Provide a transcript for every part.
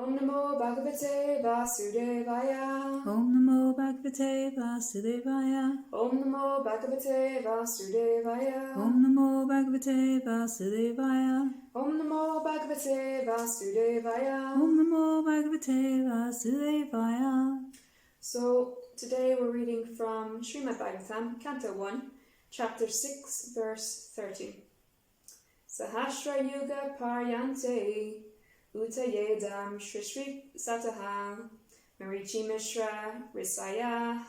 Om Namo Bhagavate Vasudevaya. Om Namo Bhagavate Vasudevaya. Om Namo Bhagavate Vasudevaya. Om Namo Bhagavate Vasudevaya. Om Namo Bhagavate Vasudevaya. Om Namo Bhagavate Vasudevaya. So today we're reading from Srimad Bhagavatam, Canto 1, Chapter 6, Verse 30. Sahasra Yuga Paryante Utayedam Shrishri Sataha Marichi Mishra Risayaha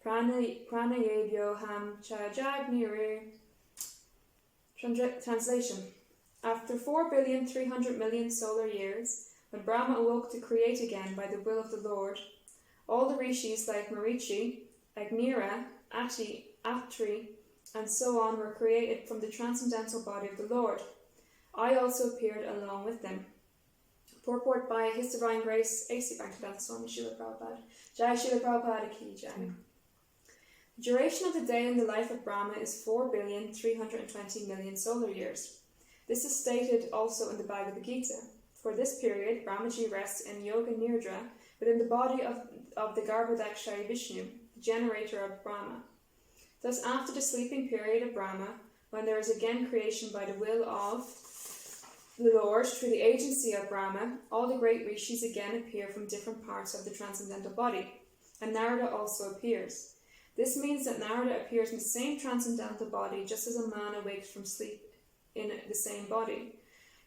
Pranayebyoham Chajagniri. Translation. After 4,300,000,000 solar years, when Brahma awoke to create again by the will of the Lord, all the rishis like Marichi, Agnira, Atri, and so on were created from the transcendental body of the Lord. I also appeared along with them. Purport by His Divine Grace, A.C. Bhaktivedanta Swami Srila Prabhupada. Jai Srila Prabhupada Ki Jai. The duration of the day in the life of Brahma is 4,320,000,000 solar years. This is stated also in the Bhagavad Gita. For this period, Brahmaji rests in Yoga Nidra within the body of the Garbhodakshari Vishnu, the generator of Brahma. Thus, after the sleeping period of Brahma, when there is again creation by the will of the Lord through the agency of Brahma, all the great rishis again appear from different parts of the transcendental body, and Narada also appears. This means that Narada appears in the same transcendental body just as a man awakes from sleep in the same body.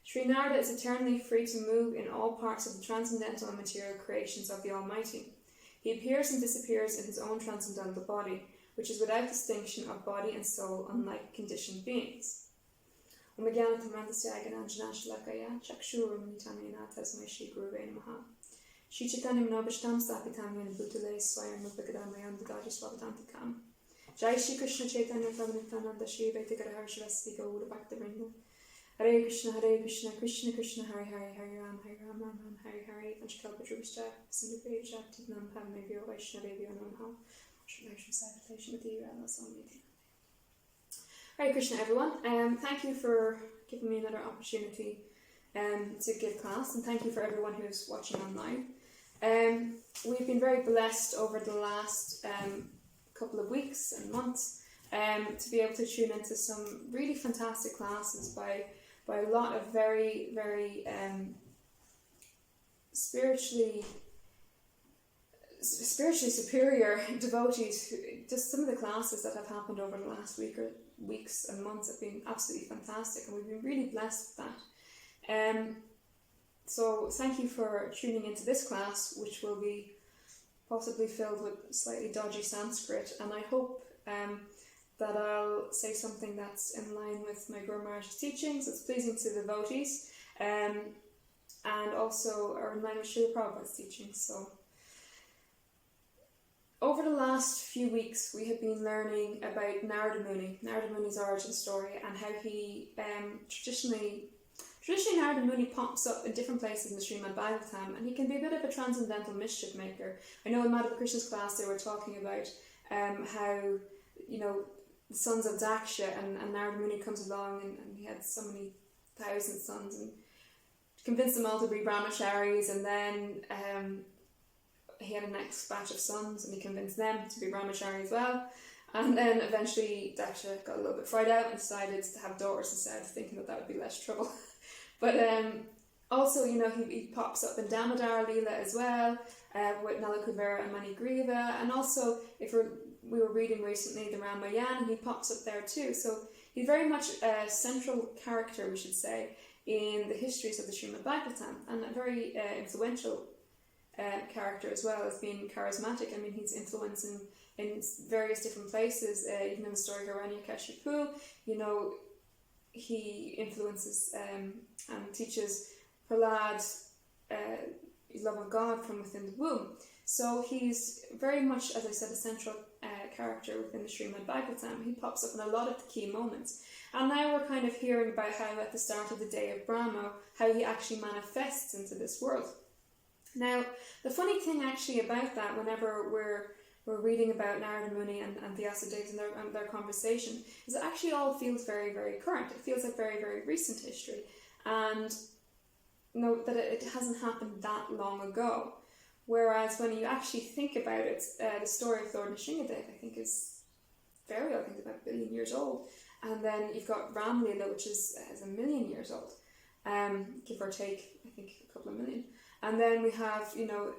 Sri Narada is eternally free to move in all parts of the transcendental and material creations of the Almighty. He appears and disappears in his own transcendental body, which is without distinction of body and soul, unlike conditioned beings. Shitatanim Nobishtam Stapitamyan Bhutale Swayam Upakadamayan Dadaji Swavatantikam. Jai Shri Krishna Chaitanya Prabhupada Shri Vaitikara Harshvasti Gaura Bhakta Vrinda. Hare Krishna, Krishna Krishna, Hare Hare, Hare Ram, Ram Ram, Hare Hare, Vanchkalpa Drupishta, Sindhupaya Titnam Pavamebhyo Vaishnavebhyo Namaha, Shri Salutation with you, Allah Samiti. Hare Krishna, everyone. Thank you for giving me another opportunity to give class, and thank you for everyone who's watching online. We've been very blessed over the last couple of weeks and months to be able to tune into some really fantastic classes by a lot of very, very spiritually superior devotees. Just some of the classes that have happened over the last weeks and months have been absolutely fantastic, and we've been really blessed with that. So thank you for tuning into this class, which will be possibly filled with slightly dodgy Sanskrit, and I hope that I'll say something that's in line with my Guru Maharaj's teachings, that's pleasing to the devotees, and also are in line with Srila Prabhupada's teachings. So over the last few weeks, we have been learning about Narada Muni's origin story, and how he traditionally Narada Muni pops up in different places in the Srimad Bhagavatam, and he can be a bit of a transcendental mischief maker. I know in Madhava Krishna's class they were talking about how, the sons of Daksha, and Narada Muni comes along and he had so many thousand sons and convinced them all to be brahmacharis, and then he had a next batch of sons and he convinced them to be brahmachari as well. And then eventually Daksha got a little bit fried out and decided to have daughters instead, thinking that would be less trouble. But also, he pops up in Damodar Leela as well, with Nalakuvera and Manigriva. And also, we were reading recently the Ramayana, and he pops up there too. So he's very much a central character, we should say, in the histories of the Srimad Bhagavatam, and a very influential character as well, as being charismatic. I mean, he's influencing in various different places, even in the story of Hiranyakashipu, he influences and teaches Prahlad his love of God from within the womb. So he's very much, as I said, a central character within the Srimad Bhagavatam. He pops up in a lot of the key moments. And now we're kind of hearing about how at the start of the day of Brahma, how he actually manifests into this world. Now, the funny thing actually about that, whenever we're reading about Narada Muni and Vyasa Devs and their conversation, is it actually all feels very, very current. It feels like very, very recent history. And that it hasn't happened that long ago. Whereas when you actually think about it, the story of Lord Nishingadev, I think it's about 1 billion years old. And then you've got Ram Leela, which is 1 million years old, give or take, I think a couple of million. And then we have,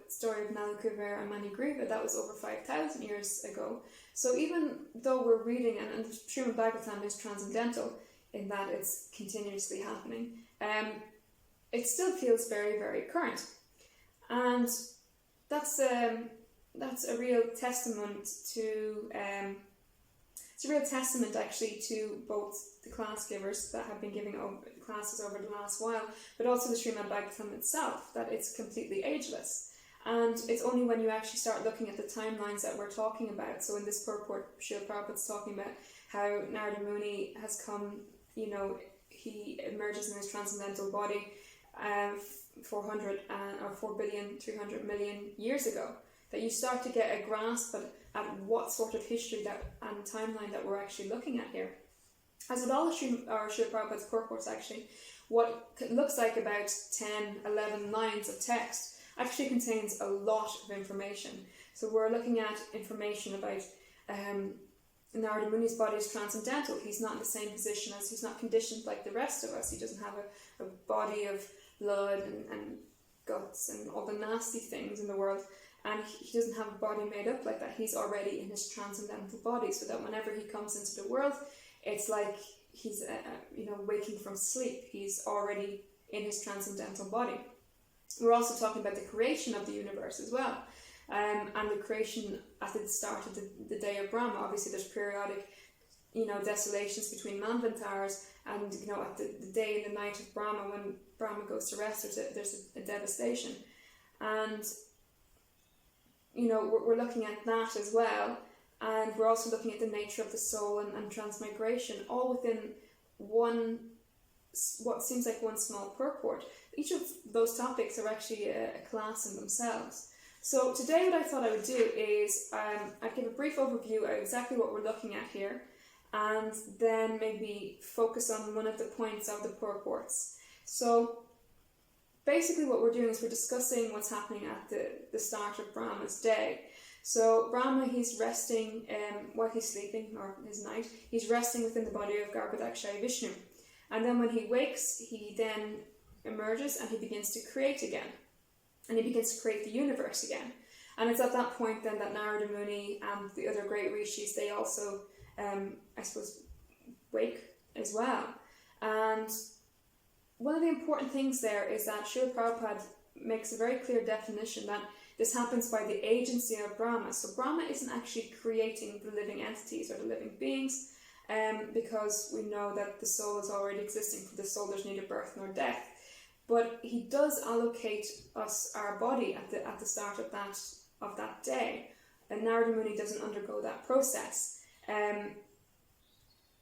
story of Nalakuver and Manigriva, that was over 5,000 years ago. So even though we're reading, and Srimad Bhagavatam is transcendental in that it's continuously happening, it still feels very, very current. And that's a real testament to, it's a real testament actually to both the class givers that have been giving classes over the last while, but also the Srimad Bhagavatam itself, that it's completely ageless. And it's only when you actually start looking at the timelines that we're talking about. So in this purport, Srila Prabhupada's talking about how Narada Muni has come, he emerges in his transcendental body 4,300,000,000 years ago, that you start to get a grasp at what sort of history and timeline that we're actually looking at here. As with all of Srila Prabhupada's purports, actually, what looks like about 10, 11 lines of text actually contains a lot of information. So we're looking at information about Narada Muni's body is transcendental. He's not in the same position he's not conditioned like the rest of us. He doesn't have a body of blood and guts and all the nasty things in the world. And he doesn't have a body made up like that. He's already in his transcendental body, so that whenever he comes into the world, it's like he's waking from sleep. He's already in his transcendental body. We're also talking about the creation of the universe as well, and the creation at the start of the day of Brahma. Obviously, there's periodic, desolations between manvantars, and at the day and the night of Brahma, when Brahma goes to rest, there's a devastation, and we're looking at that as well. And we're also looking at the nature of the soul and transmigration, all within what seems like one small purport. Each of those topics are actually a class in themselves. So today what I thought I would do is I'd give a brief overview of exactly what we're looking at here, and then maybe focus on one of the points of the purports. So basically what we're doing is we're discussing what's happening at the start of Brahma's day. So Brahma, he's resting while he's sleeping, or his night, he's resting within the body of Garbhodakshaya Vishnu. And then when he wakes, he then emerges and he begins to create again. And he begins to create the universe again. And it's at that point then that Narada Muni and the other great rishis, they also, wake as well. And one of the important things there is that Srila Prabhupada makes a very clear definition that this happens by the agency of Brahma. So Brahma isn't actually creating the living entities or the living beings, because we know that the soul is already existing. For the soul, there's neither birth nor death. But he does allocate us our body at the start of that day, and Narada Muni doesn't undergo that process.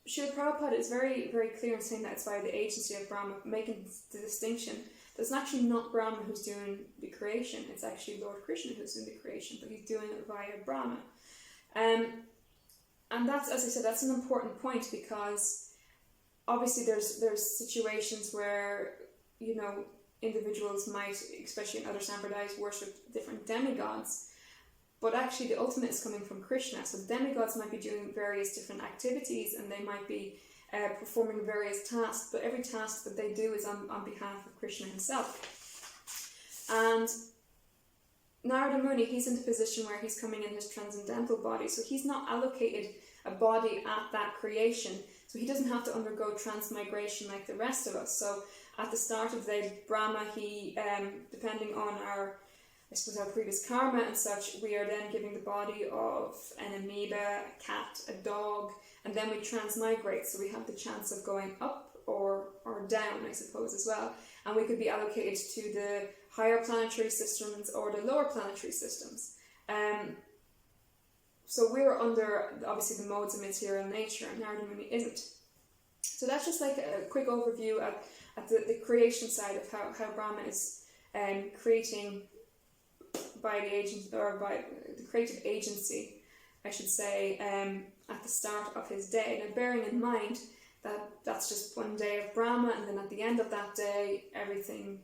Srila Prabhupada is very, very clear in saying that it's by the agency of Brahma, making the distinction that it's actually not Brahma who's doing the creation, it's actually Lord Krishna who's doing the creation, but he's doing it via Brahma. And that's, as I said, that's an important point, because obviously there's situations where, individuals might, especially in other sampradayas, worship different demigods, but actually the ultimate is coming from Krishna. So the demigods might be doing various different activities, and they might be performing various tasks, but every task that they do is on behalf of Krishna himself. And Narada Muni, he's in the position where he's coming in his transcendental body, so he's not allocated a body at that creation, so he doesn't have to undergo transmigration like the rest of us. So at the start of the day, Brahma, he, depending on our previous karma and such, we are then giving the body of an amoeba, a cat, a dog, and then we transmigrate, so we have the chance of going up or down, I suppose, as well. And we could be allocated to the higher planetary systems or the lower planetary systems. So we're under, obviously, the modes of material nature, and Narada Muni isn't. So that's just like a quick overview at the creation side of how Brahma is creating by the agent, or by the creative agency, I should say, at the start of his day. Now, bearing in mind that that's just one day of Brahma, and then at the end of that day, everything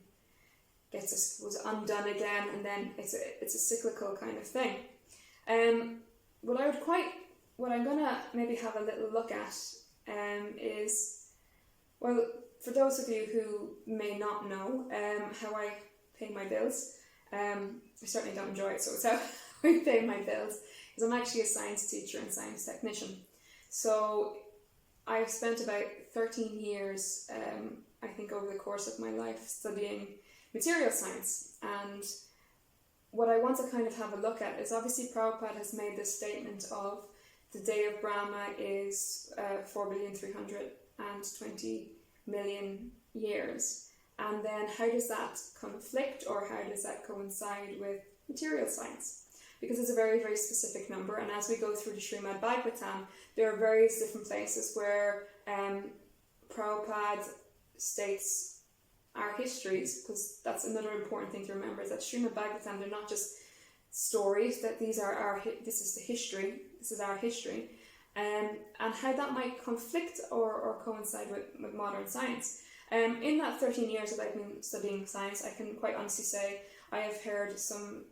was undone again, and then it's a cyclical kind of thing. What I'm gonna maybe have a little look at is, well, for those of you who may not know how I pay my bills, I certainly don't enjoy it, so it's how I pay my bills, because I'm actually a science teacher and science technician. So I've spent about 13 years, I think, over the course of my life studying material science. And what I want to kind of have a look at is, obviously Prabhupada has made this statement of the day of Brahma is 4,320,000,000 years. And then how does that conflict, or how does that coincide with material science? Because it's a very, very specific number, and as we go through the Srimad Bhagavatam, there are various different places where Prabhupada states our histories, because that's another important thing to remember, is that Srimad Bhagavatam, they're not just stories, that this is the history, this is our history, and how that might conflict or coincide with modern science. In that 13 years that I've been studying science, I can quite honestly say I have heard some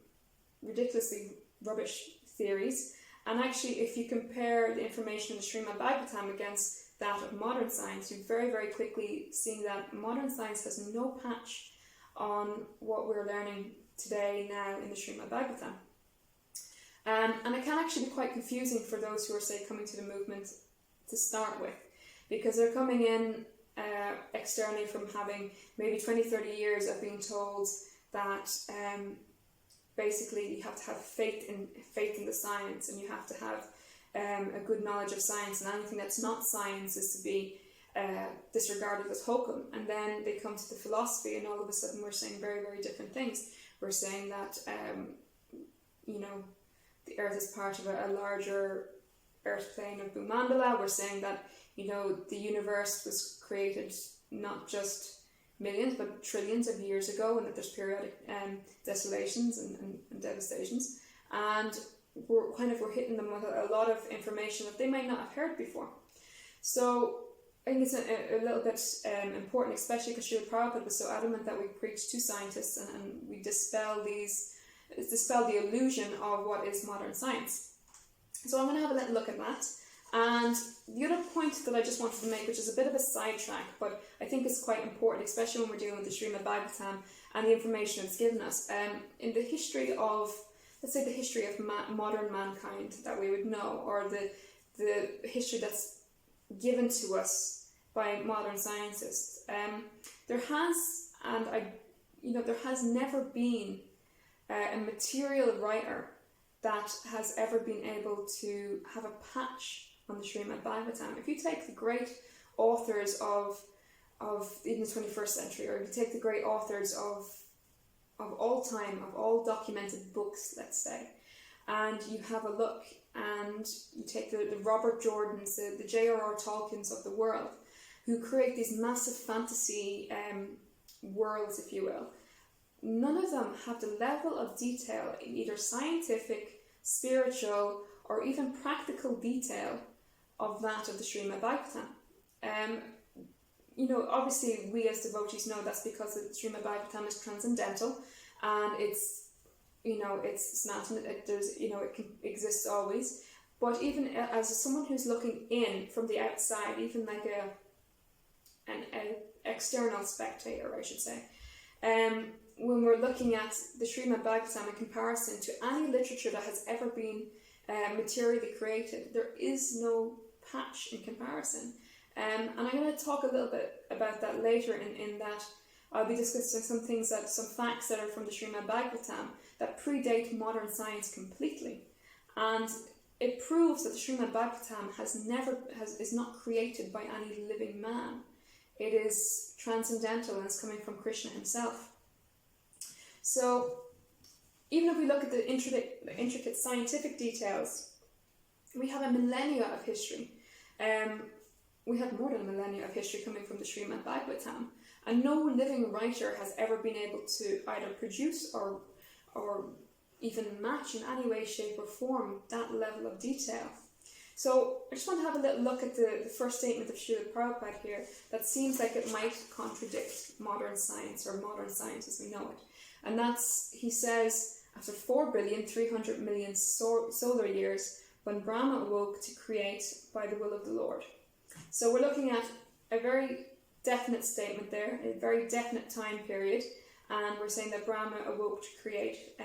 ridiculously rubbish theories, and actually if you compare the information in the Srimad Bhagavatam against that of modern science, you very, very quickly see that modern science has no patch on what we're learning today now in the Srimad Bhagavatam. And it can actually be quite confusing for those who are, say, coming to the movement to start with, because they're coming in externally from having maybe 20-30 years of being told that basically you have to have faith in the science, and you have to have a good knowledge of science, and anything that's not science is to be disregarded as hokum. And then they come to the philosophy, and all of a sudden we're saying very, very different things. We're saying that the earth is part of a larger earth plane of Bhumandala. We're saying that the universe was created not just millions but trillions of years ago, and that there's periodic desolations and devastations, and we're hitting them with a lot of information that they might not have heard before. So I think it's a little bit important, especially because Srila Prabhupada was so adamant that we preach to scientists and we dispel the illusion of what is modern science. So I'm going to have a little look at that. And the other point that I just wanted to make, which is a bit of a sidetrack, but I think is quite important, especially when we're dealing with the Srimad Bhagavatam and the information it's given us, in the history of, let's say, the history of modern mankind that we would know, or the history that's given to us by modern scientists, there has never been a material writer that has ever been able to have a patch on the Srimad Bhagavatam. If you take the great authors of in the 21st century, or if you take the great authors of all time, of all documented books, let's say, and you have a look, and you take the Robert Jordans, the J.R.R. Tolkiens of the world, who create these massive fantasy worlds, if you will, none of them have the level of detail in either scientific, spiritual, or even practical detail of that of the Srimad Bhagavatam. Obviously we as devotees know that's because the Srimad Bhagavatam is transcendental, and it's Sanatana, it exists always. But even as someone who's looking in from the outside, even like an external spectator, I should say, when we're looking at the Srimad Bhagavatam in comparison to any literature that has ever been materially created, there is no patch in comparison. And I'm going to talk a little bit about that later, in that I'll be discussing some facts that are from the Srimad Bhagavatam that predate modern science completely. And it proves that the Srimad Bhagavatam is not created by any living man. It is transcendental, and it's coming from Krishna himself. So even if we look at the intricate scientific details, we have a millennia of history. We have more than a millennia of history coming from the Srimad Bhagavatam, and no living writer has ever been able to either produce or even match in any way, shape or form that level of detail. So I just want to have a little look at the first statement of Srila Prabhupada here that seems like it might contradict modern science, or modern science as we know it. And that's, he says, after 4,300,000,000 solar years, when Brahma awoke to create by the will of the Lord. So we're looking at a very definite statement there, a very definite time period, and we're saying that Brahma awoke to create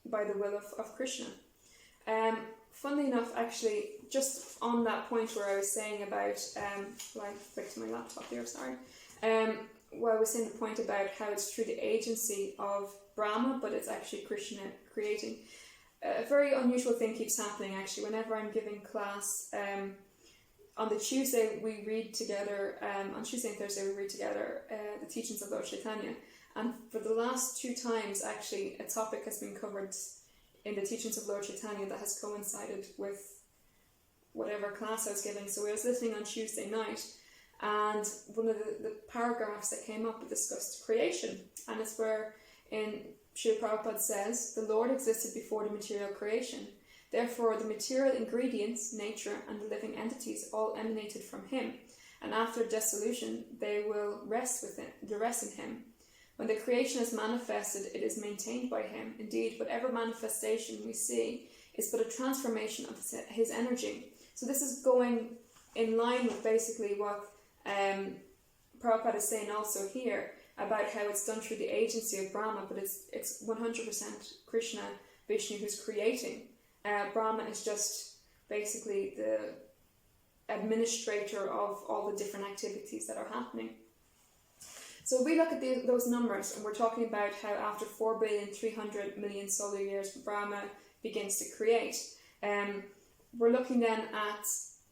by the will of Krishna. Funnily enough, actually, just on that point where I was saying about, I fixed my laptop here, sorry, where I was saying the point about how it's through the agency of Brahma, but it's actually Krishna creating. A very unusual thing keeps happening, actually. Whenever I'm giving class, on the Tuesday we read together, on Tuesday and Thursday we read together the teachings of Lord Chaitanya. And for the last 2 times, actually, a topic has been covered in the teachings of Lord Chaitanya that has coincided with whatever class I was giving. So I was listening on Tuesday night, and one of the paragraphs that came up discussed creation. And it's where in Srila Prabhupada says, the Lord existed before the material creation. Therefore, the material ingredients, nature, and the living entities all emanated from him. And after dissolution, they will rest in him. When the creation is manifested, it is maintained by him. Indeed, whatever manifestation we see is but a transformation of his energy. So this is going in line with basically what Prabhupada is saying also here about how it's done through the agency of Brahma, but it's 100% Krishna, Vishnu, who's creating. Brahma is just basically the administrator of all the different activities that are happening. So we look at those numbers, and we're talking about how after 4,300,000,000 solar years, Brahma begins to create. We're looking then at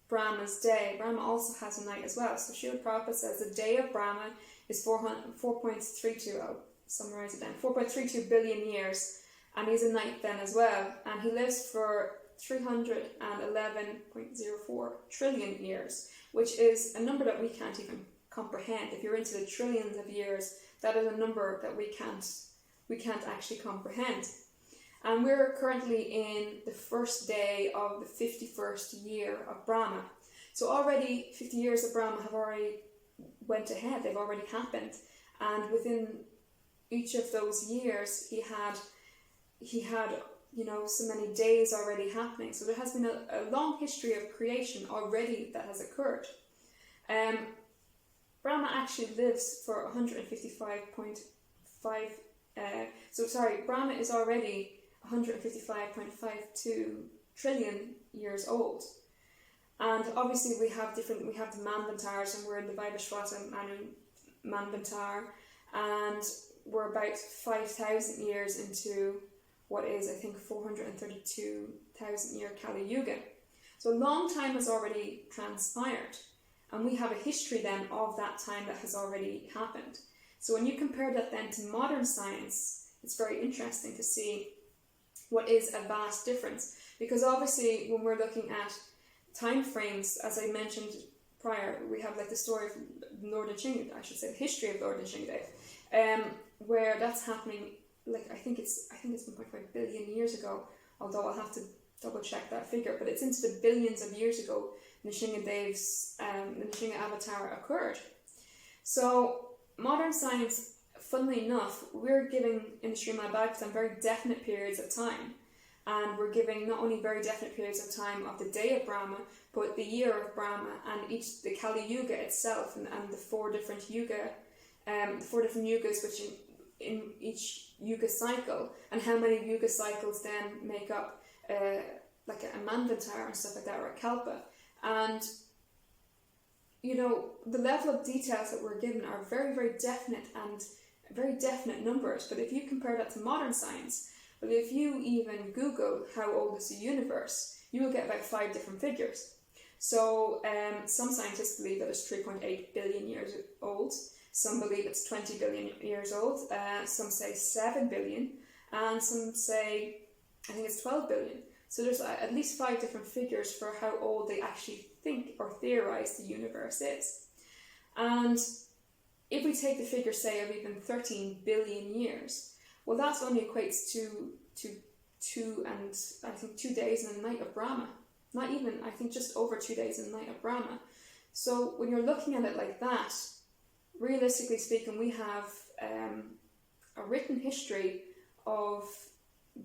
Brahma's day. Brahma also has a night as well. So Srila Prabhupada says the day of Brahma is 4.32, I'll summarize it then, 4.32 billion years, and he's a night then as well. And he lives for 311.04 trillion years, which is a number that we can't even comprehend. If you're into the trillions of years, that is a number that we can't actually comprehend. And we're currently in the first day of the 51st year of Brahma. So already 50 years of Brahma have already went ahead, they've already happened. And within each of those years, he had so many days already happening. So there has been a long history of creation already that has occurred. Brahma actually lives for 155.5, Brahma is already 155.52 trillion years old. And obviously we have the Manvantars, and we're in the Vaivashvata Manvantar, and we're about 5,000 years into what is, I think, 432,000 year Kali Yuga. So a long time has already transpired. And we have a history then of that time that has already happened. So when you compare that then to modern science, it's very interesting to see what is a vast difference. Because obviously when we're looking at time frames, as I mentioned prior, we have like the story of Lord Nrsimhadev, the history of Lord Nrsimhadev, where that's happening, like I think it's 1.5 billion years ago, although I'll have to double check that figure, but it's into the billions of years ago Nrsimhadev's the Nrsimha avatar occurred. So modern science, funnily enough, we're giving in the Srimad Bhagavatam very definite periods of time, and we're giving not only very definite periods of time of the day of Brahma, but the year of Brahma, and the Kali Yuga itself, and the 4 different yugas which in each yuga cycle, and how many yuga cycles then make up like a manvantar and stuff like that, or a kalpa. And the level of details that we're given are very, very definite, and very definite numbers. But if you compare that to modern science, well, if you even Google how old is the universe, you will get about 5 different figures. So some scientists believe that it's 3.8 billion years old. Some believe it's 20 billion years old. Some say 7 billion, and some say, I think it's 12 billion. So there's at least 5 different figures for how old they actually think or theorize the universe is. And if we take the figure, say, of even 13 billion years, well, that only equates to 2 days and a night of Brahma. Not even, I think just over 2 days and a night of Brahma. So when you're looking at it like that, realistically speaking, we have a written history of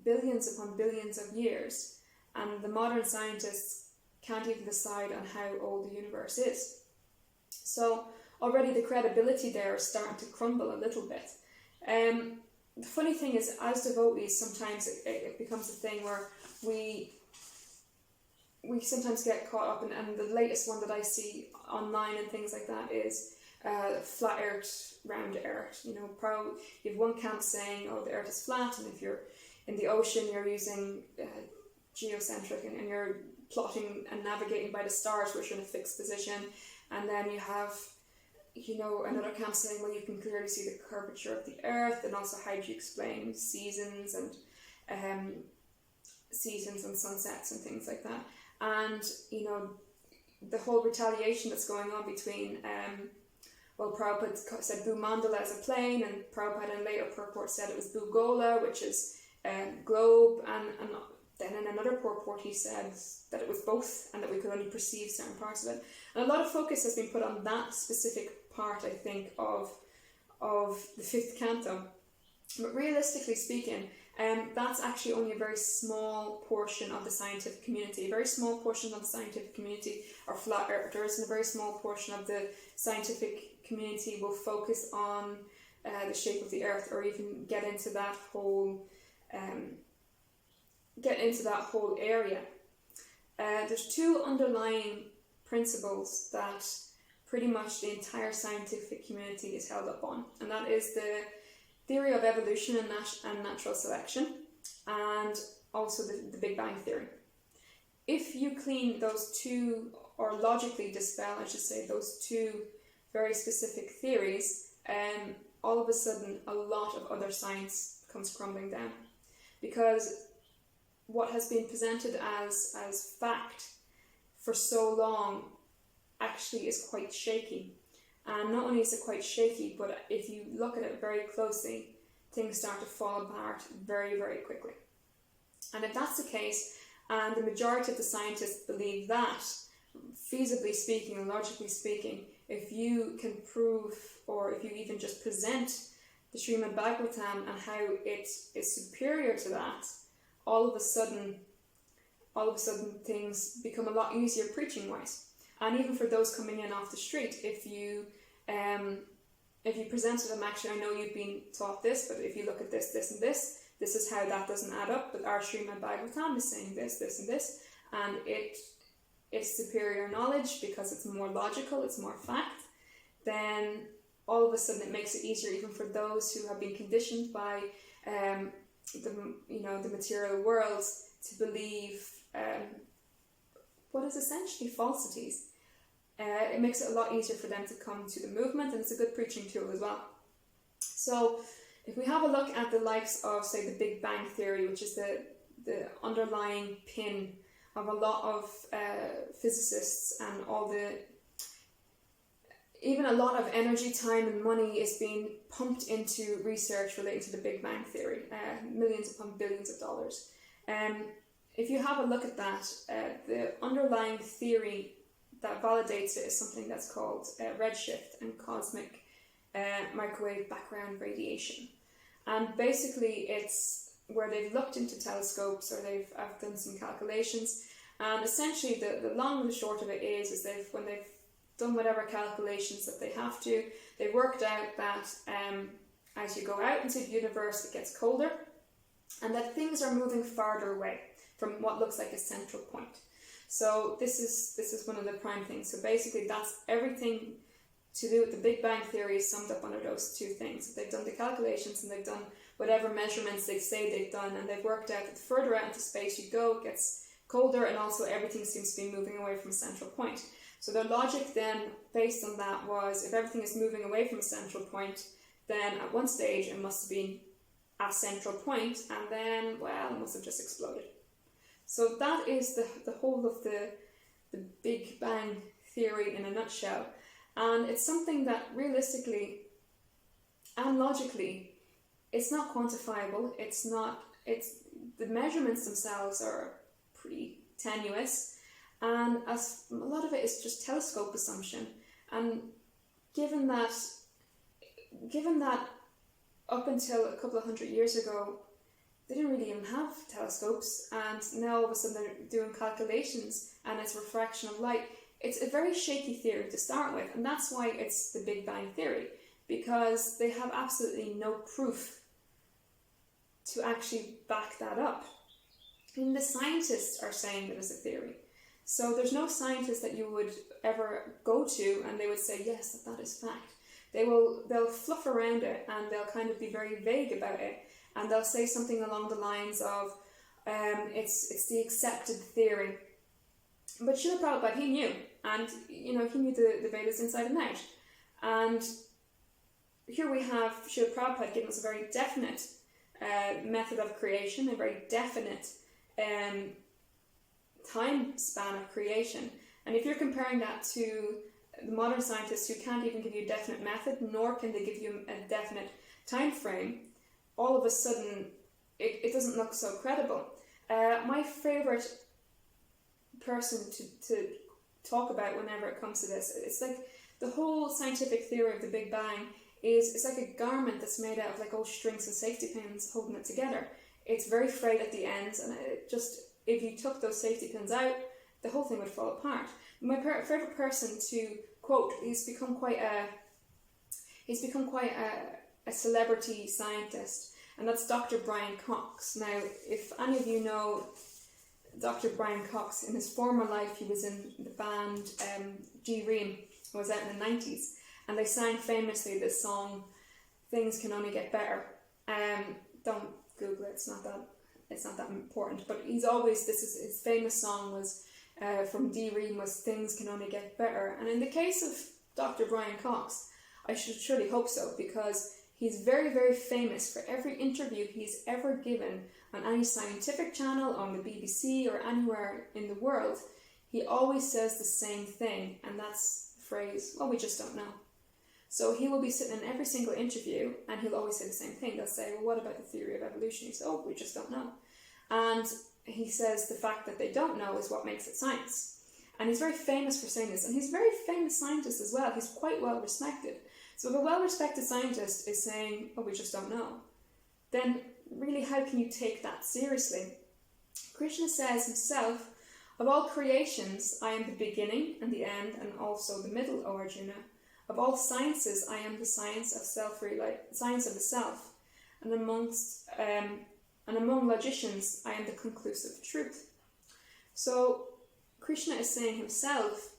billions upon billions of years, and the modern scientists can't even decide on how old the universe is. So already the credibility there is starting to crumble a little bit. The funny thing is, as devotees, sometimes it becomes a thing where we sometimes get caught up in, and the latest one that I see online and things like that is flat earth, round earth. You have one camp saying, oh, the earth is flat, and if you're in the ocean, you're using geocentric, and you're plotting and navigating by the stars, which are in a fixed position. And then you have, another camp saying, well, you can clearly see the curvature of the earth, and also how do you explain seasons and sunsets and things like that. And, the whole retaliation that's going on between, Prabhupada said Bhumandala as a plane, and Prabhupada in later purport said it was Bhugola, which is globe, and then in another purport he said that it was both, and that we could only perceive certain parts of it. And a lot of focus has been put on that specific part, I think, of the fifth canto. But realistically speaking, that's actually only a very small portion of the scientific community. A very small portion of the scientific community are flat earthers, and a very small portion of the scientific community will focus on the shape of the earth, or even get into that whole area. There's two underlying principles that pretty much the entire scientific community is held up on, and that is the theory of evolution and natural selection, and also the Big Bang Theory. If you clean those two, or logically dispel, I should say, those two very specific theories, all of a sudden a lot of other science comes crumbling down. Because what has been presented as fact for so long actually is quite shaky. And not only is it quite shaky, but if you look at it very closely, things start to fall apart very, very quickly. And if that's the case, and the majority of the scientists believe that, feasibly speaking and logically speaking, if you can prove, or if you even just present the Srimad Bhagavatam and how it is superior to that, all of a sudden things become a lot easier preaching-wise. And even for those coming in off the street, if you present to them, actually, I know you've been taught this, but if you look at this, this, and this is how that doesn't add up, but our Srimad Bhagavatam is saying this, this, and this, and it's superior knowledge because it's more logical, it's more fact, then all of a sudden it makes it easier even for those who have been conditioned by the material world to believe what is essentially falsities. It makes it a lot easier for them to come to the movement, and it's a good preaching tool as well. So if we have a look at the likes of, say, the Big Bang Theory, which is the underlying pin of a lot of physicists, and even a lot of energy, time and money is being pumped into research relating to the Big Bang Theory, millions upon billions of dollars. If you have a look at that, the underlying theory that validates it is something that's called redshift and cosmic microwave background radiation. And basically it's where they've looked into telescopes, or I've done some calculations, and essentially the long and the short of it is when they've done whatever calculations that they have to, they've worked out that as you go out into the universe it gets colder, and that things are moving farther away from what looks like a central point. So this is one of the prime things. So basically that's everything to do with the Big Bang Theory is summed up under those two things. They've done the calculations, and they've done whatever measurements they say they've done, and they've worked out that the further out into space you go, it gets colder, and also everything seems to be moving away from a central point. So their logic then, based on that, was if everything is moving away from a central point, then at one stage it must have been a central point, and then, well, it must have just exploded. So that is the whole of the Big Bang Theory in a nutshell. And it's something that realistically and logically, it's not quantifiable. The measurements themselves are pretty tenuous, and as a lot of it is just telescope assumption. And given that up until a couple of 100 years ago, they didn't really even have telescopes, and now all of a sudden they're doing calculations and it's refraction of light. It's a very shaky theory to start with, and that's why it's the Big Bang Theory, because they have absolutely no proof to actually back that up. And the scientists are saying that it's a theory. So there's no scientist that you would ever go to and they would say, yes, that is fact. They'll fluff around it and they'll kind of be very vague about it, and they'll say something along the lines of, it's the accepted theory. But Srila Prabhupada, he knew, and he knew the Vedas inside and out. And here we have Srila Prabhupada giving us a very definite method of creation, a very definite time span of creation. And if you're comparing that to the modern scientists who can't even give you a definite method, nor can they give you a definite time frame, all of a sudden it doesn't look so credible. My favourite person to talk about whenever it comes to this, it's like the whole scientific theory of the Big Bang it's like a garment that's made out of like old strings and safety pins holding it together. It's very frayed at the ends, and if you took those safety pins out, the whole thing would fall apart. My favourite person to quote, he's become quite a celebrity scientist, and that's Dr. Brian Cox. Now, if any of you know Dr. Brian Cox, in his former life he was in the band G Ream, who was out in the 90s, and they sang famously this song, "Things Can Only Get Better." Don't Google it, it's not that important, but his famous song was from D Ream was "Things Can Only Get Better." And in the case of Dr. Brian Cox, I should surely hope so, because he's very, very famous for every interview he's ever given on any scientific channel, on the BBC or anywhere in the world. He always says the same thing, and that's the phrase, "Well, we just don't know." So he will be sitting in every single interview and he'll always say the same thing. They'll say, "Well, what about the theory of evolution?" He says, "Oh, we just don't know." And he says the fact that they don't know is what makes it science. And he's very famous for saying this, and he's a very famous scientist as well. He's quite well respected. So if a well-respected scientist is saying, "Oh, we just don't know," then really how can you take that seriously? Krishna says himself, "Of all creations, I am the beginning and the end, and also the middle, O Arjuna. Of all sciences, I am the science of science of the self, and among logicians, I am the conclusive truth." So Krishna is saying himself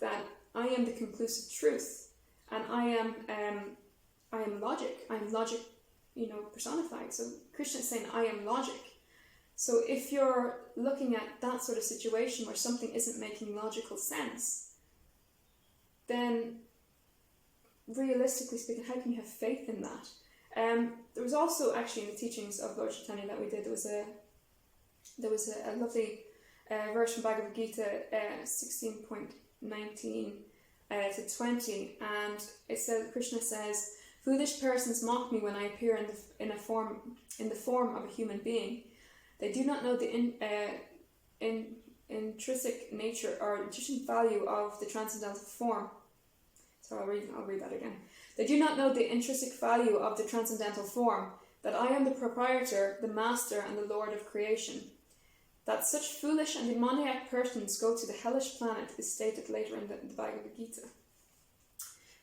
that I am the conclusive truth, and I am logic. I am logic, personified. So Krishna is saying I am logic. So if you're looking at that sort of situation where something isn't making logical sense, then realistically speaking, how can you have faith in that? There was also actually in the teachings of Lord Chaitanya that we did, there was a lovely verse from Bhagavad Gita 16.19 to 20, and it says, Krishna says, "Foolish persons mock me when I appear in the form of a human being. They do not know the intrinsic nature or intrinsic value of the transcendental form." So I'll read that again. "They do not know the intrinsic value of the transcendental form, that I am the proprietor, the master, and the lord of creation. That such foolish and demoniac persons go to the hellish planet is stated later in the Bhagavad Gita."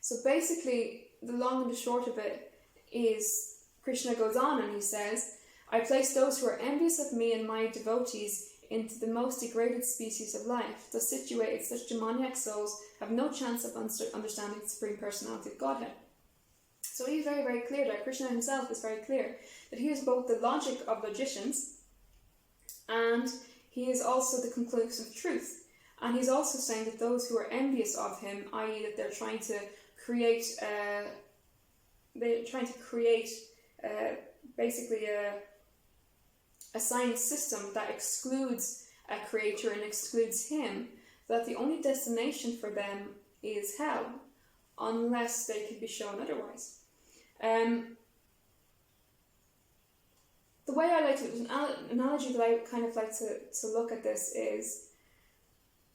So basically, the long and the short of it is, Krishna goes on and he says, "I place those who are envious of me and my devotees into the most degraded species of life. Thus situated, such demoniac souls have no chance of understanding the Supreme Personality of Godhead." So he's very, very clear there. Krishna himself is very clear that he is both the logic of logicians and he is also the conclusive truth. And he's also saying that those who are envious of him, i.e. that they're trying to create basically a science system that excludes a creator and excludes him, that the only destination for them is hell, unless they can be shown otherwise. The way I like to, an analogy that I kind of like to look at this is,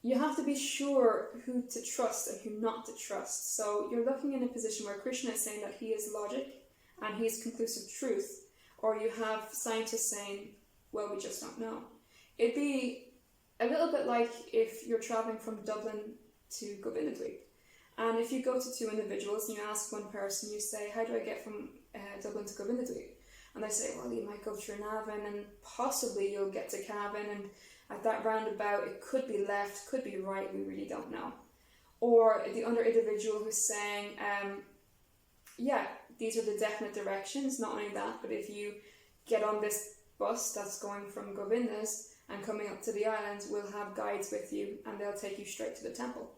you have to be sure who to trust and who not to trust. So you're looking in a position where Krishna is saying that he is logic and he's conclusive truth, or you have scientists saying, well, we just don't know. It'd be a little bit like if you're travelling from Dublin to Govindadweep, and if you go to two individuals and you ask one person, you say, how do I get from Dublin to Govindadweep? And they say, well, you might go through Navan and possibly you'll get to Cavan, and at that roundabout it could be left, could be right, we really don't know. Or the other individual who's saying, yeah, these are the definite directions. Not only that, but if you get on this bus that's going from Govindas and coming up to the islands, we'll have guides with you and they'll take you straight to the temple.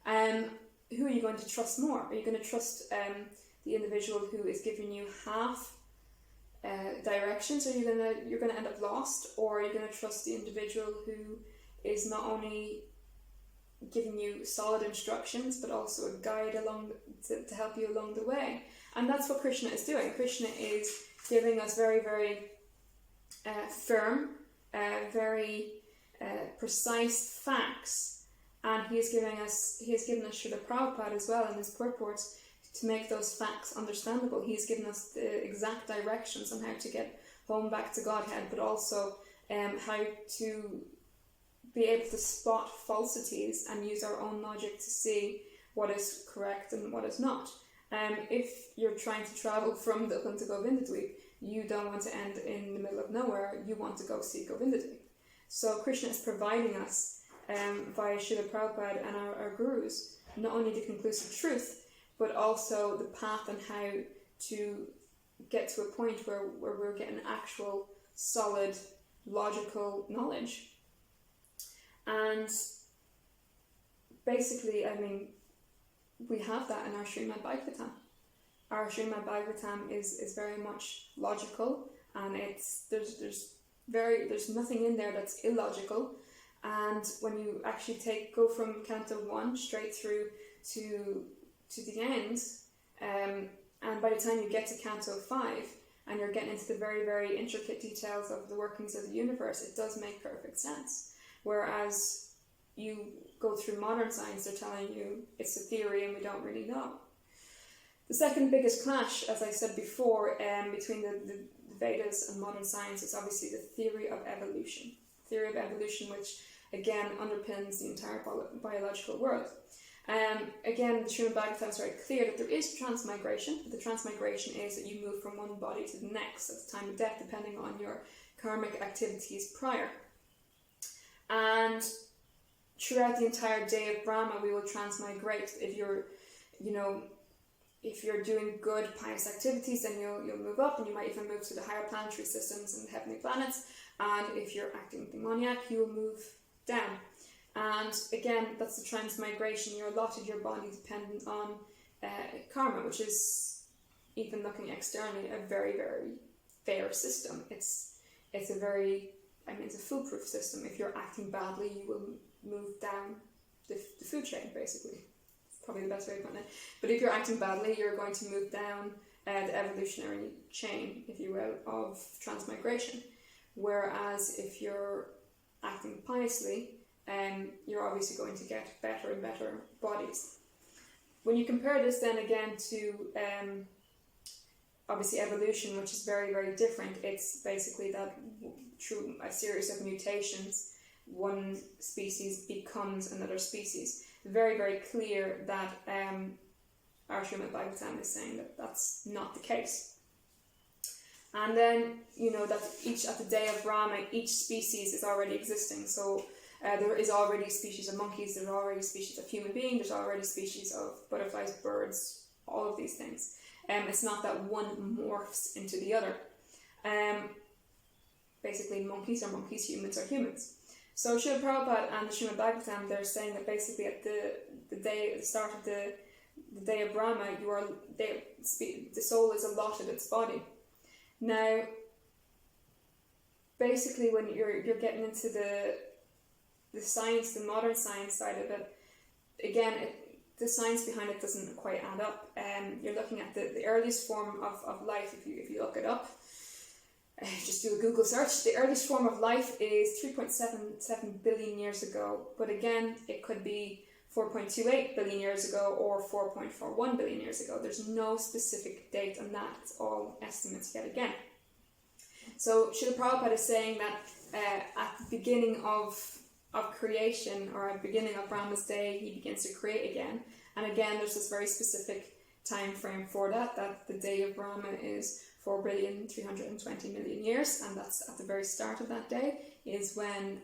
Who are you going to trust more? Are you going to trust the individual who is giving you half directions, or you're gonna end up lost? Or are you going to trust the individual who is not only giving you solid instructions but also a guide along to help you along the way? And that's what Krishna is doing. Krishna is giving us very, very firm, very precise facts, and he has given us Srila Prabhupada as well in his purports to make those facts understandable. He's given us the exact directions on how to get home back to Godhead, but also how to be able to spot falsities and use our own logic to see what is correct and what is not. If you're trying to travel from Dublin to Govindadweep, you don't want to end in the middle of nowhere, you want to go see Govindadweep. So Krishna is providing us, via Srila Prabhupada and our gurus, not only the conclusive truth, but also the path and how to get to a point where we're getting actual, solid, logical knowledge. And basically, I mean, we have that in our Srimad Bhagavatam. Our Srimad Bhagavatam is very much logical, and there's nothing in there that's illogical. And when you actually go from Canto 1 straight through to the end, and by the time you get to Canto 5 and you're getting into the very, very intricate details of the workings of the universe, it does make perfect sense. Whereas you go through modern science, they're telling you it's a theory and we don't really know. The second biggest clash, as I said before, between the Vedas and modern science is obviously the theory of evolution. Theory of evolution, which again underpins the entire biological world. Again, the Srimad Bhagavatam is very clear that there is transmigration. The transmigration is that you move from one body to the next at the time of death, depending on your karmic activities prior. And throughout the entire day of Brahma, we will transmigrate. If you're doing good, pious activities, then you'll move up, and you might even move to the higher planetary systems and the heavenly planets. And if you're acting demoniac, you will move down. And again, that's the transmigration. You're allotted your body dependent on karma, which is, even looking externally, a very, very fair system. It's a foolproof system. If you're acting badly, you will move down the food chain, basically. It's probably the best way of putting it. But if you're acting badly, you're going to move down the evolutionary chain, if you will, of transmigration. Whereas if you're acting piously, you're obviously going to get better and better bodies. When you compare this then again to obviously evolution, which is very, very different, it's basically that through a series of mutations, one species becomes another species. Very, very clear that our Srimad Bhagavatam is saying that that's not the case. And then, that at the day of Brahma, each species is already existing. So there is already a species of monkeys, there's already a species of human being, there's already species of butterflies, birds, all of these things. It's not that one morphs into the other. Basically, monkeys are monkeys, humans are humans. So Srila Prabhupada and the Srimad Bhagavatam, they're saying that basically at the start of the day of Brahma, the soul is allotted its body. Now, basically, when you're getting into the science, the modern science side of it, again, the science behind it doesn't quite add up. You're looking at the earliest form of life. If you look it up, just do a Google search. The earliest form of life is 3.77 billion years ago. But again, it could be 4.28 billion years ago or 4.41 billion years ago. There's no specific date on that. It's all estimates yet again. So Srila Prabhupada is saying that at the beginning of creation, or at the beginning of Brahma's day, he begins to create again. And again, there's this very specific time frame for that the day of Brahma is 4,320,000,000 years, and that's at the very start of that day is when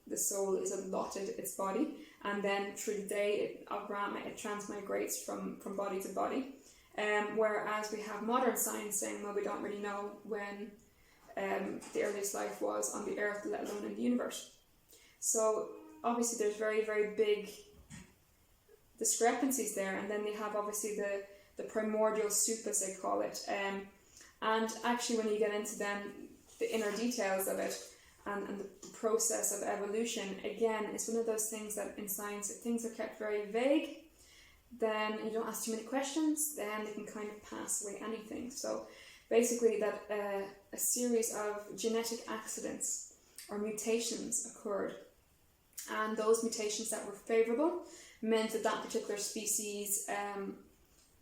the soul is allotted its body, and then through the day of Brahma it transmigrates from body to body. Whereas we have modern science saying, well, we don't really know when the earliest life was on the earth, let alone in the universe. So obviously there's very, very big discrepancies there, and then they have obviously the primordial soup, as they call it, and actually when you get into then the inner details of it and the process of evolution, again, it's one of those things that in science, if things are kept very vague, then you don't ask too many questions, then they can kind of pass away anything. So basically that a series of genetic accidents or mutations occurred, and those mutations that were favourable meant that that particular species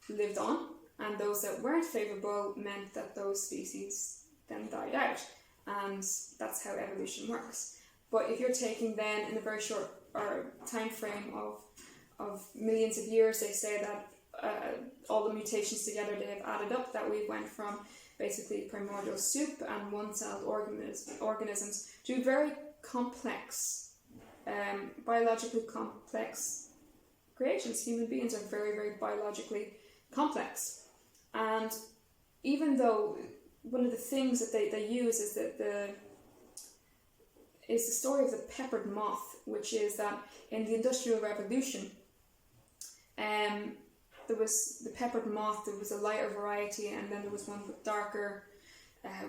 lived on, and those that weren't favourable meant that those species then died out, and that's how evolution works. But if you're taking then in a very short time frame of millions of years, they say that all the mutations together, they have added up, that we went from basically primordial soup and one-celled organisms to very complex, biologically complex creations. Human beings are very, very biologically complex. And even though one of the things that they use is that the story of the peppered moth, which is that in the Industrial Revolution, there was the peppered moth, there was a lighter variety, and then there was one with darker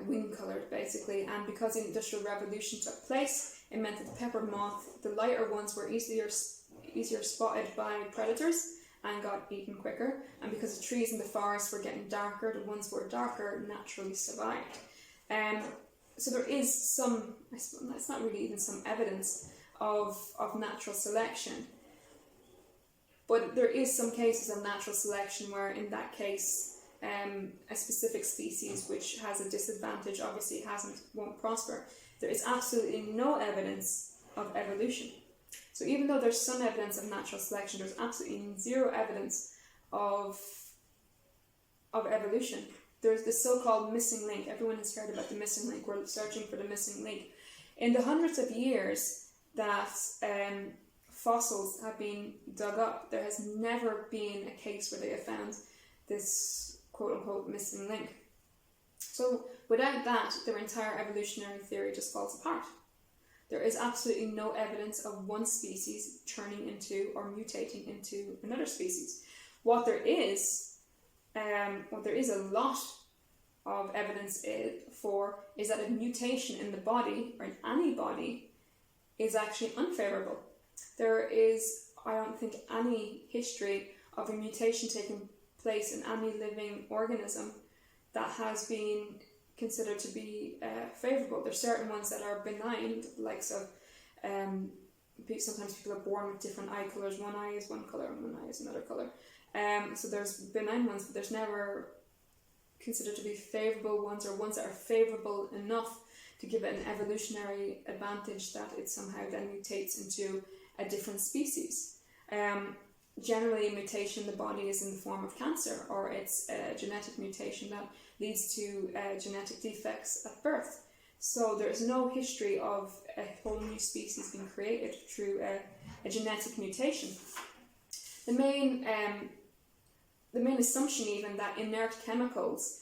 wing coloured, basically. And because the Industrial Revolution took place, it meant that the peppered moth, the lighter ones, were easier spotted by predators and got eaten quicker, and because the trees in the forest were getting darker, the ones who were darker naturally survived. So there is some, I suppose it's not really even some evidence of natural selection, but there is some cases of natural selection where in that case a specific species which has a disadvantage obviously won't prosper. There is absolutely no evidence of evolution. So even though there's some evidence of natural selection, there's absolutely zero evidence of evolution. There's the so-called missing link. Everyone has heard about the missing link. We're searching for the missing link. In the hundreds of years that fossils have been dug up, there has never been a case where they have found this quote-unquote missing link. So without that, their entire evolutionary theory just falls apart. There is absolutely no evidence of one species turning into or mutating into another species. What there is a lot of evidence for is that a mutation in the body or in any body is actually unfavourable. There is, I don't think, any history of a mutation taking place in any living organism that has been considered to be favourable. There's certain ones that are benign, the likes of sometimes people are born with different eye colours. One eye is one colour and one eye is another colour. So there's benign ones, but there's never considered to be favourable ones, or ones that are favourable enough to give it an evolutionary advantage that it somehow then mutates into a different species. Generally, a mutation in the body is in the form of cancer, or it's a genetic mutation that leads to genetic defects at birth. So there is no history of a whole new species being created through a genetic mutation. The main assumption even that inert chemicals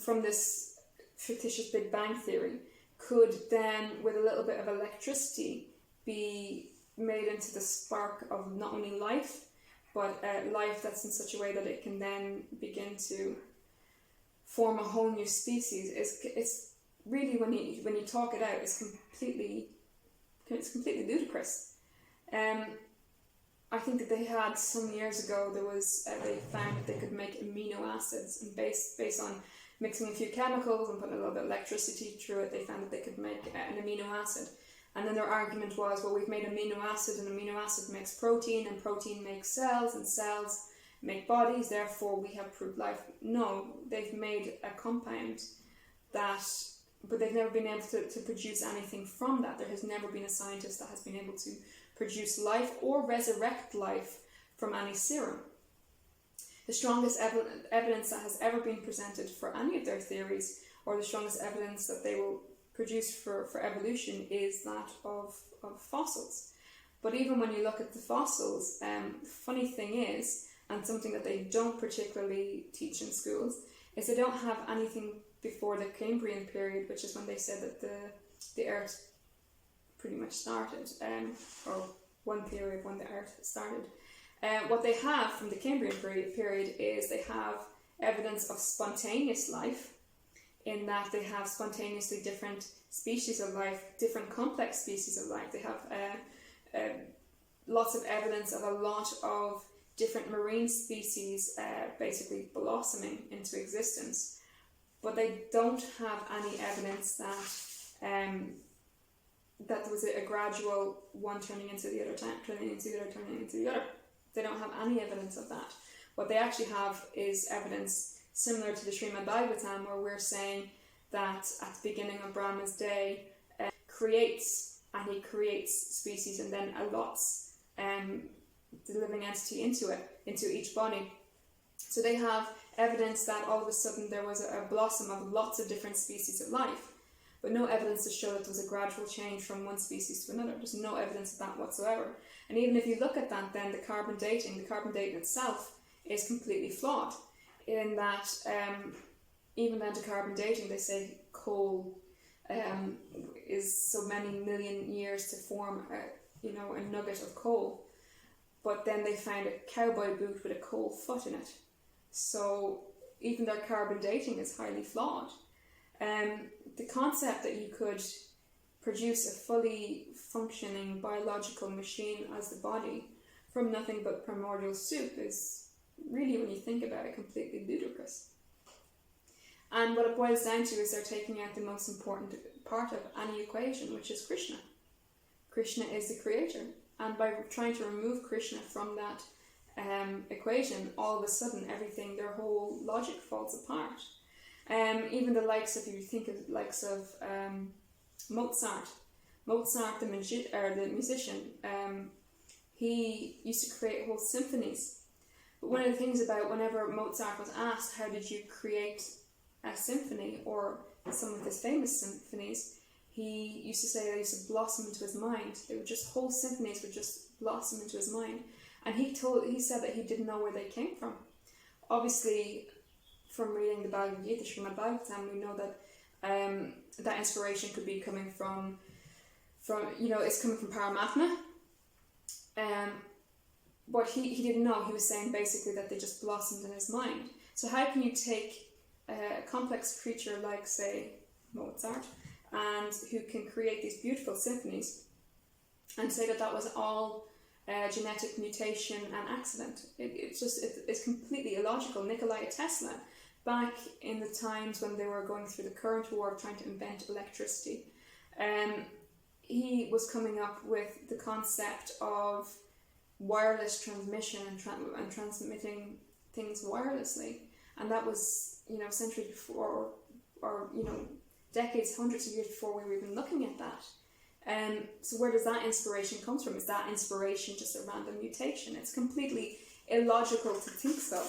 from this fictitious Big Bang theory could then, with a little bit of electricity, be made into the spark of not only life, but life that's in such a way that it can then begin to form a whole new species. It's really, when you talk it out, it's completely ludicrous. I think that they had some years ago, they found that they could make amino acids, and based on mixing a few chemicals and putting a little bit of electricity through it, they found that they could make an amino acid. And then their argument was, well, we've made amino acid, and amino acid makes protein, and protein makes cells, and cells make bodies, therefore we have proved life. No, they've made a compound but they've never been able to produce anything from that. There has never been a scientist that has been able to produce life or resurrect life from any serum. The strongest evidence that has ever been presented for any of their theories, or the strongest evidence that they will produce for evolution, is that of fossils. But even when you look at the fossils, the funny thing is, and something that they don't particularly teach in schools, is they don't have anything before the Cambrian period, which is when they said that the Earth pretty much started, or one period when the Earth started. What they have from the Cambrian period is they have evidence of spontaneous life, in that they have spontaneously different species of life, different complex species of life. They have lots of evidence of a lot of different marine species basically blossoming into existence. But they don't have any evidence that that there was a gradual one turning into the other, turning into the other, turning into the other. They don't have any evidence of that. What they actually have is evidence similar to the Srimad Bhagavatam, where we're saying that at the beginning of Brahma's day, he creates species and then allots the living entity into each body. So they have evidence that all of a sudden there was a blossom of lots of different species of life, but no evidence to show that there was a gradual change from one species to another. There's no evidence of that whatsoever. And even if you look at that, then the carbon dating itself is completely flawed, in that even down to carbon dating, they say coal is so many million years to form a nugget of coal, but then they found a cowboy boot with a coal foot in it. So even their carbon dating is highly flawed. The concept that you could produce a fully functioning biological machine as the body from nothing but primordial soup is really, when you think about it, completely ludicrous. And what it boils down to is they're taking out the most important part of any equation, which is Krishna. Krishna is the creator, and by trying to remove Krishna from that equation, all of a sudden their whole logic falls apart. Even the likes of, if you think of the likes of Mozart, the musician, he used to create whole symphonies. But one of the things about whenever Mozart was asked, how did you create a symphony, or some of his famous symphonies, he used to say they used to blossom into his mind. Whole symphonies would just blossom into his mind. And he said that he didn't know where they came from. Obviously, from reading the Bhagavad Gita, the Srimad Bhagavatam, we know that that inspiration could be coming from it's coming from Paramatma. But he didn't know. He was saying basically that they just blossomed in his mind. So how can you take a complex creature like, say, Mozart, and who can create these beautiful symphonies, and say that was all genetic mutation and accident? It's completely illogical. Nikola Tesla, back in the times when they were going through the current war trying to invent electricity, he was coming up with the concept of wireless transmission and transmitting things wirelessly, and that was centuries before, or decades, hundreds of years before we were even looking at that. So where does that inspiration come from? Is that inspiration just a random mutation? It's completely illogical to think so.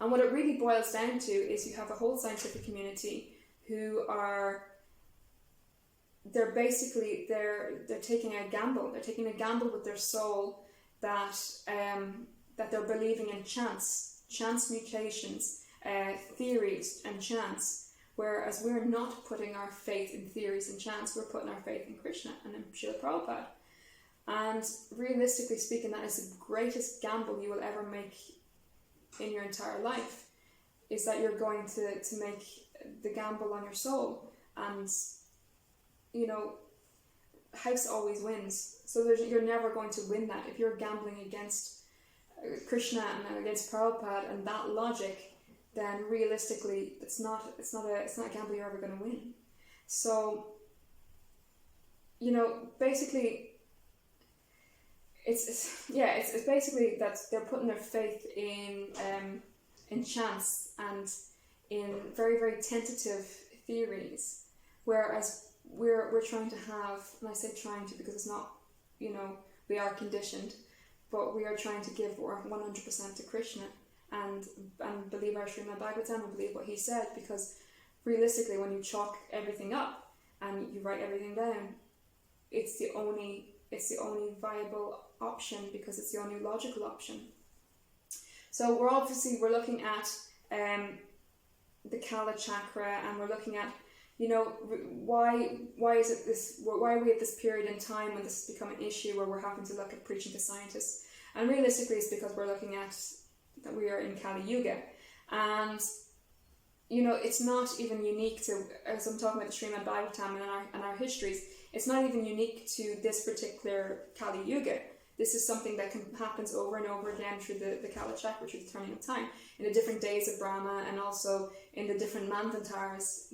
And what it really boils down to is you have a whole scientific community who they're taking a gamble. They're taking a gamble with their soul that they're believing in chance mutations, theories and chance, whereas we're not putting our faith in theories and chance. We're putting our faith in Krishna and in Srila Prabhupada. And realistically speaking, that is the greatest gamble you will ever make in your entire life, is that you're going to make the gamble on your soul. And house always wins, so you're never going to win that. If you're gambling against Krishna and against Prabhupada and that logic, then realistically it's not a gamble you're ever going to win. So basically, it's basically that they're putting their faith in chance and in very, very tentative theories, whereas we're trying to have, and I say trying to because it's not, we are conditioned, but we are trying to give 100% to Krishna and believe our Srimad Bhagavatam and believe what he said, because realistically, when you chalk everything up and you write everything down, it's the only viable option, because it's the only logical option. So we're looking at the Kala chakra, and we're looking at why are we at this period in time when this has become an issue where we're having to look at preaching to scientists, and realistically it's because we're looking at that we are in Kali Yuga, and it's not even unique to, as I'm talking about the Srimad Bhagavatam and our histories, it's not even unique to this particular Kali Yuga. This is something that happens over and over again through the Kala chakra, through the turning of time, in the different days of Brahma, and also in the different manvantars.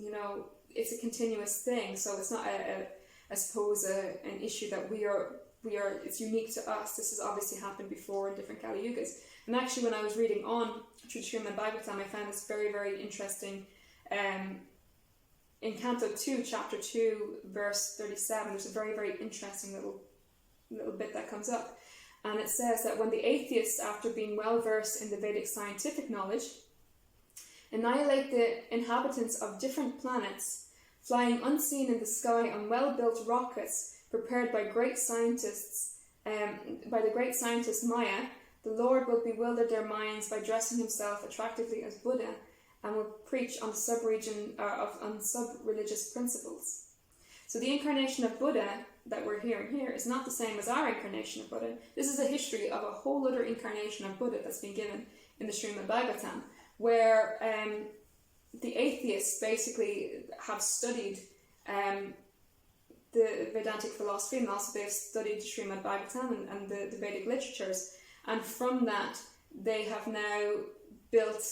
It's a continuous thing, so it's not I suppose an issue that we are it's unique to us. This has obviously happened before in different Kali Yugas. And actually, when I was reading on through Srimad Bhagavatam, I found this very, very interesting. In Canto 2, Chapter 2, Verse 37, there's a very, very interesting little bit that comes up. And it says that when the atheists, after being well versed in the Vedic scientific knowledge, annihilate the inhabitants of different planets, flying unseen in the sky on well-built rockets prepared by great scientists, by the great scientist Maya, the Lord will bewilder their minds by dressing himself attractively as Buddha, and will preach on sub-religious principles. So the incarnation of Buddha that we're hearing here is not the same as our incarnation of Buddha. This is a history of a whole other incarnation of Buddha that's been given in the Srimad Bhagavatam, where the atheists basically have studied the Vedantic philosophy, and also they've studied Srimad Bhagavatam and the Vedic literatures, and from that they have now built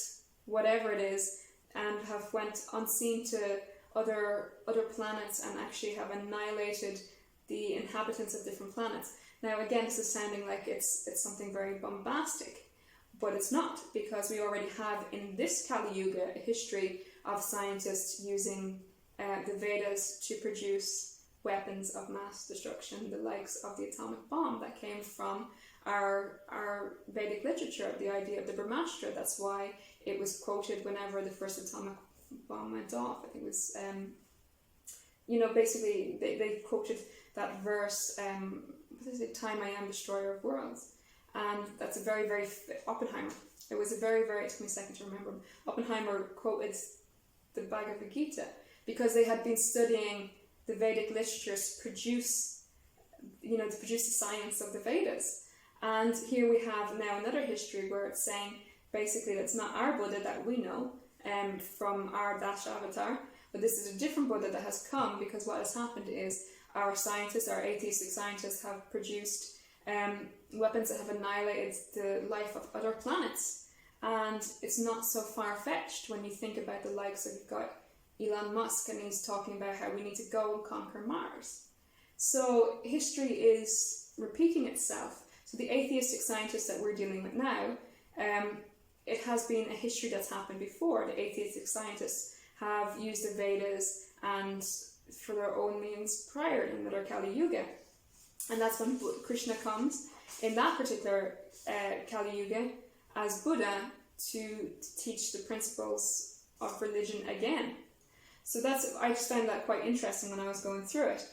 whatever it is and have went unseen to other planets and actually have annihilated the inhabitants of different planets. Now again, this is sounding like it's something very bombastic, but it's not, because we already have in this Kali Yuga a history of scientists using the Vedas to produce weapons of mass destruction, the likes of the atomic bomb that came from our Vedic literature, the idea of the Brahmastra. That's why it was quoted whenever the first atomic bomb went off. I think it was, basically they quoted that verse, what is it, time I am destroyer of worlds. And that's a very, very, Oppenheimer. It was a very, very, it took me a second to remember. Oppenheimer quoted the Bhagavad Gita because they had been studying the Vedic literatures to produce the science of the Vedas. And here we have now another history where it's saying basically that's not our Buddha that we know from our Dash avatar, but this is a different Buddha that has come, because what has happened is our scientists, our atheistic scientists, have produced weapons that have annihilated the life of other planets. And it's not so far-fetched when you think about the likes of, you've got Elon Musk, and he's talking about how we need to go and conquer Mars. So history is repeating itself. So the atheistic scientists that we're dealing with now, it has been a history that's happened before. The atheistic scientists have used the Vedas and for their own means prior in another Kali Yuga. And that's when Krishna comes in that particular Kali Yuga as Buddha to teach the principles of religion again. So I just found that quite interesting when I was going through it.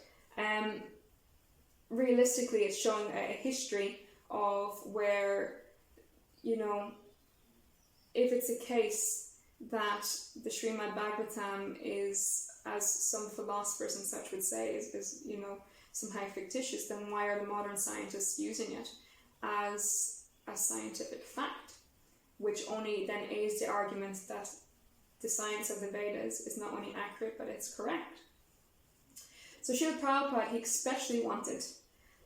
Realistically, it's showing a history of where, if it's a case that the Srimad Bhagavatam is, as some philosophers and such would say, is somehow fictitious, then why are the modern scientists using it as a scientific fact, which only then aids the argument that the science of the Vedas is not only accurate, but it's correct. So Srila Prabhupada, he especially wanted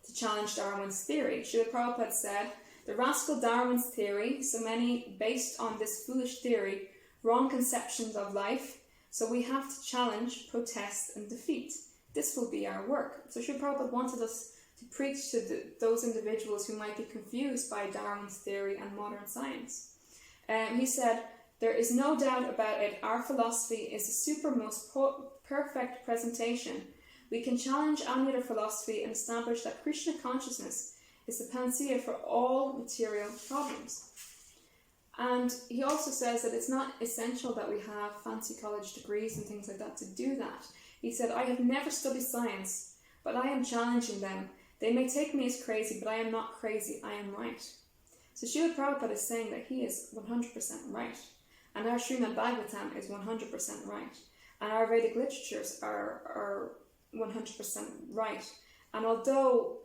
to challenge Darwin's theory. Srila Prabhupada said, "The rascal Darwin's theory, so many based on this foolish theory, wrong conceptions of life, so we have to challenge, protest and defeat. this will be our work. So Srila Prabhupada wanted us to preach to those individuals who might be confused by Darwin's theory and modern science. He said, there is no doubt about it, our philosophy is the super most perfect presentation. We can challenge any other philosophy and establish that Krishna consciousness is the panacea for all material problems. And he also says that it's not essential that we have fancy college degrees and things like that to do that. He said, I have never studied science, but I am challenging them. They may take me as crazy, but I am not crazy, I am right. So Srila Prabhupada is saying that he is 100% right. And our Srimad Bhagavatam is 100% right. And our Vedic literatures are 100% right. And although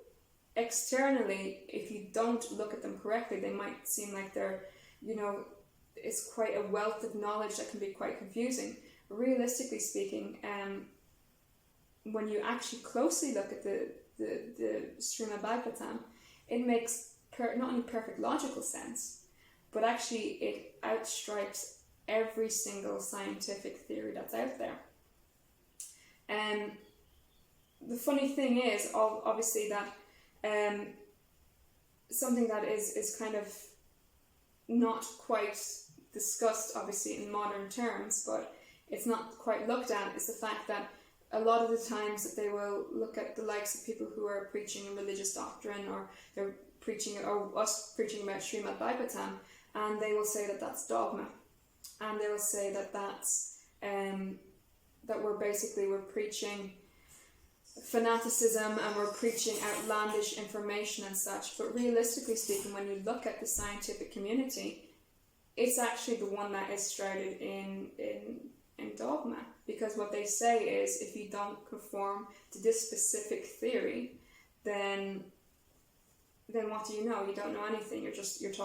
externally, if you don't look at them correctly, they might seem like they're, it's quite a wealth of knowledge that can be quite confusing. Realistically speaking, when you actually closely look at the Srimad Bhagavatam, it makes not only perfect logical sense, but actually it outstripes every single scientific theory that's out there. And the funny thing is, obviously, that something that is kind of not quite discussed, obviously, in modern terms, but it's not quite looked at, is the fact that a lot of the times that they will look at the likes of people who are preaching religious doctrine, or they're preaching, or us preaching about Srimad Bhagavatam, and they will say that that's dogma, and they will say that that's that we're preaching fanaticism and we're preaching outlandish information and such. But realistically speaking, when you look at the scientific community, it's actually the one that is shrouded in dogma, because what they say is, if you don't conform to this specific theory, then what do you know? You don't know anything. You're talking